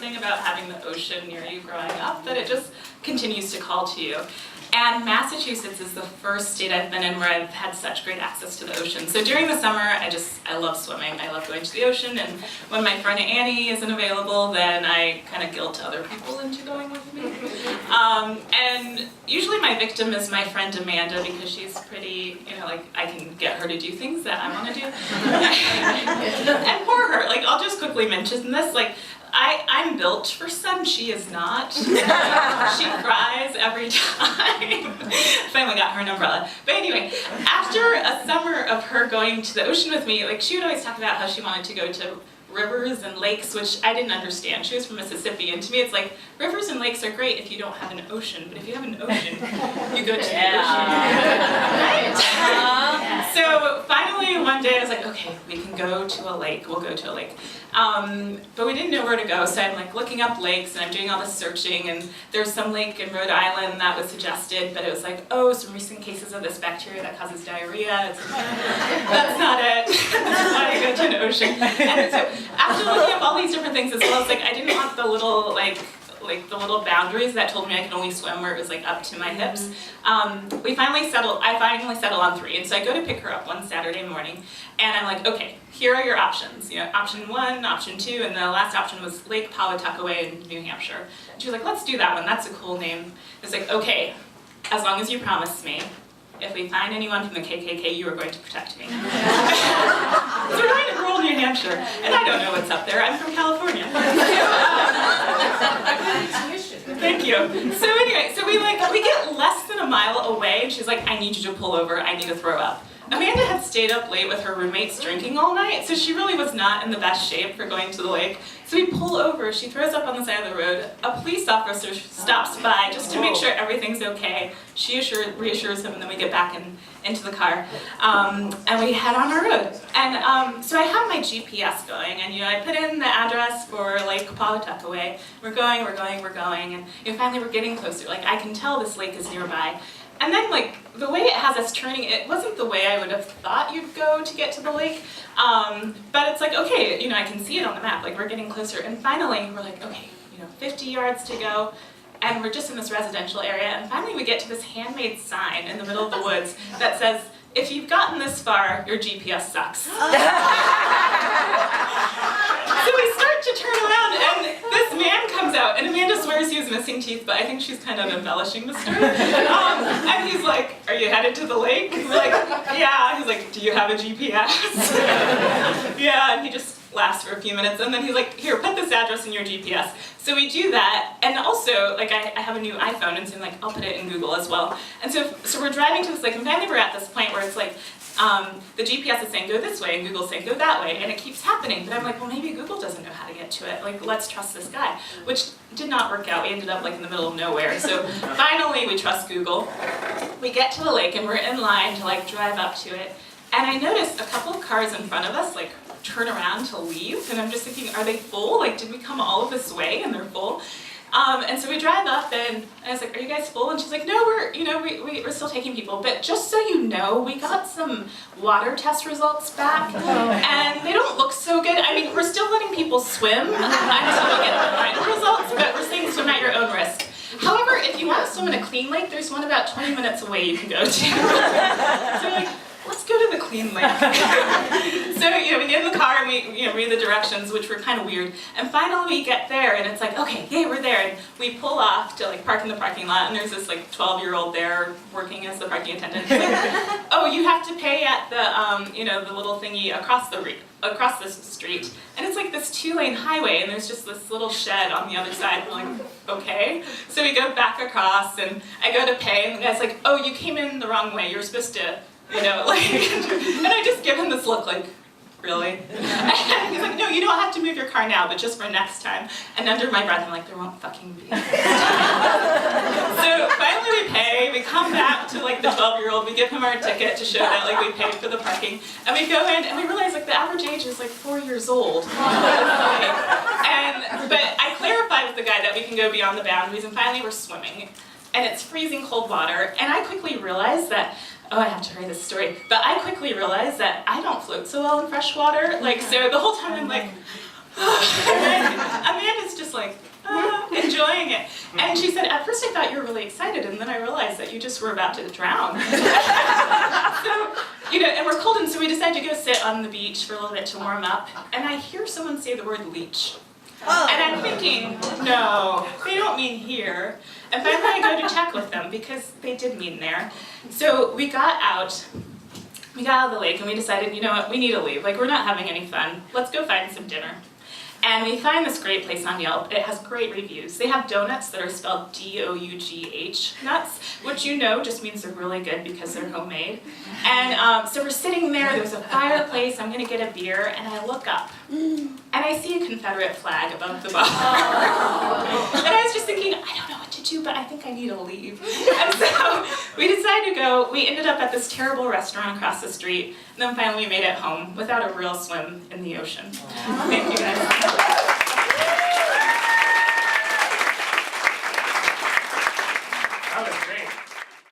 something about having the ocean near you growing up that it just continues to call to you. And Massachusetts is the first state I've been in where I've had such great access to the ocean. So during the summer, I love swimming. I love going to the ocean, and when my friend Annie isn't available, then I kind of guilt other people into going with me. And usually my victim is my friend Amanda, because she's pretty, like I can get her to do things that I want to do. And poor her, like I'll just quickly mention this, like I'm built for sun, she is not. She cries every time. Finally got her an umbrella. But anyway, after a summer of her going to the ocean with me, like she would always talk about how she wanted to go to rivers and lakes, which I didn't understand. She was from Mississippi, and to me it's like, rivers and lakes are great if you don't have an ocean, but if you have an ocean, you go to the ocean. Right? So finally one day I was like, okay, we can go to a lake, we'll go to a lake. But we didn't know where to go, so I'm like looking up lakes and I'm doing all this searching, and there's some lake in Rhode Island that was suggested, but it was like, oh, some recent cases of this bacteria that causes diarrhea. It's like, that's not it. That's why I go to an ocean. And so after looking up all these different things as well, it's like I didn't want the little like the little boundaries that told me I could only swim where it was like up to my hips. I finally settled on 3, and so I go to pick her up one Saturday morning, and I'm like, okay, here are your options. Option 1, option 2, and the last option was Lake Pawtuckaway in New Hampshire. And she was like, let's do that one, that's a cool name. It's like, okay, as long as you promise me, if we find anyone from the KKK, you are going to protect me. So we're going to rural New Hampshire, and I don't know what's up there. I'm from California. Thank you. So anyway, so we get less than a mile away, and she's like, I need you to pull over. I need to throw up. Amanda had stayed up late with her roommates drinking all night, so she really was not in the best shape for going to the lake. So we pull over, she throws up on the side of the road, a police officer stops by just to make sure everything's okay. She reassures him, and then we get back into the car, and we head on our road. And so I have my GPS going, and I put in the address for Lake Pawtuckaway. We're going, and finally we're getting closer. Like I can tell this lake is nearby. And then, like, the way it has us turning, it wasn't the way I would have thought you'd go to get to the lake. But it's like, okay, I can see it on the map. Like, we're getting closer. And finally, we're like, okay, 50 yards to go. And we're just in this residential area. And finally, we get to this handmade sign in the middle of the woods that says, if you've gotten this far, your GPS sucks. So we start to turn around, and this man comes out, and Amanda swears he has missing teeth, but I think she's kind of embellishing the story. And he's like, are you headed to the lake? And we're like, yeah. He's like, do you have a GPS? Yeah, and he just laughs for a few minutes, and then he's like, here, put this address in your GPS. So we do that, and also, like, I have a new iPhone, and so I'm like, I'll put it in Google as well. And so we're driving to this lake, and finally we're at this point where it's like, the GPS is saying go this way, and Google's saying go that way, and it keeps happening. But I'm like, well, maybe Google doesn't know how to get to it. Like, let's trust this guy, which did not work out. We ended up like in the middle of nowhere. So finally, we trust Google. We get to the lake, and we're in line to like drive up to it. And I noticed a couple of cars in front of us like turn around to leave, and I'm just thinking, are they full? Like, did we come all of this way and they're full? And so we drive up, and I was like, are you guys full? And she's like, no, we're still taking people. But just so you know, we got some water test results back, and they don't look so good. I mean, we're still letting people swim until we get the final results, but we're saying swim at your own risk. However, if you want to swim in a clean lake, there's one about 20 minutes away you can go to. So we're like, let's go to the clean lake. So, we get in the car and we, read the directions, which were kind of weird. And finally we get there, and it's like, okay, yay, we're there. And we pull off to like park in the parking lot, and there's this like 12-year-old there working as the parking attendant. He's like, oh, you have to pay at the, the little thingy across the street. And it's like this 2-lane highway, and there's just this little shed on the other side. And we're like, okay. So we go back across, and I go to pay, and the guy's like, oh, you came in the wrong way. You're supposed to, and I just give him this look like, really? And he's like, no, you don't have to move your car now, but just for next time. And under my breath, I'm like, there won't fucking be. So finally we pay, we come back to like the 12-year-old, we give him our ticket to show that like we paid for the parking, and we go in and we realize like the average age is like 4 years old. But I clarified with the guy that we can go beyond the boundaries, and finally we're swimming. And it's freezing cold water, and I quickly realized that, oh, I have to hurry this story, but I quickly realized that I don't float so well in fresh water. Like, so the whole time I'm like, and then Amanda's just like, enjoying it. And she said, at first I thought you were really excited, and then I realized that you just were about to drown. So, and we're cold, and so we decided to go sit on the beach for a little bit to warm up, and I hear someone say the word leech. Oh. And I'm thinking, no, they don't mean here. And finally I go to check with them, because they did mean there. So we got out of the lake, and we decided, you know what, we need to leave. Like, we're not having any fun. Let's go find some dinner. And we find this great place on Yelp. It has great reviews. They have donuts that are spelled D-O-U-G-H nuts, which just means they're really good because they're homemade. And so we're sitting there, there's a fireplace, I'm gonna get a beer, and I look up. And I see a Confederate flag above the bar. And I was just thinking, I don't know what to do, but I think I need to leave. And so we decided to go. We ended up at this terrible restaurant across the street, and then finally we made it home without a real swim in the ocean. Thank you guys.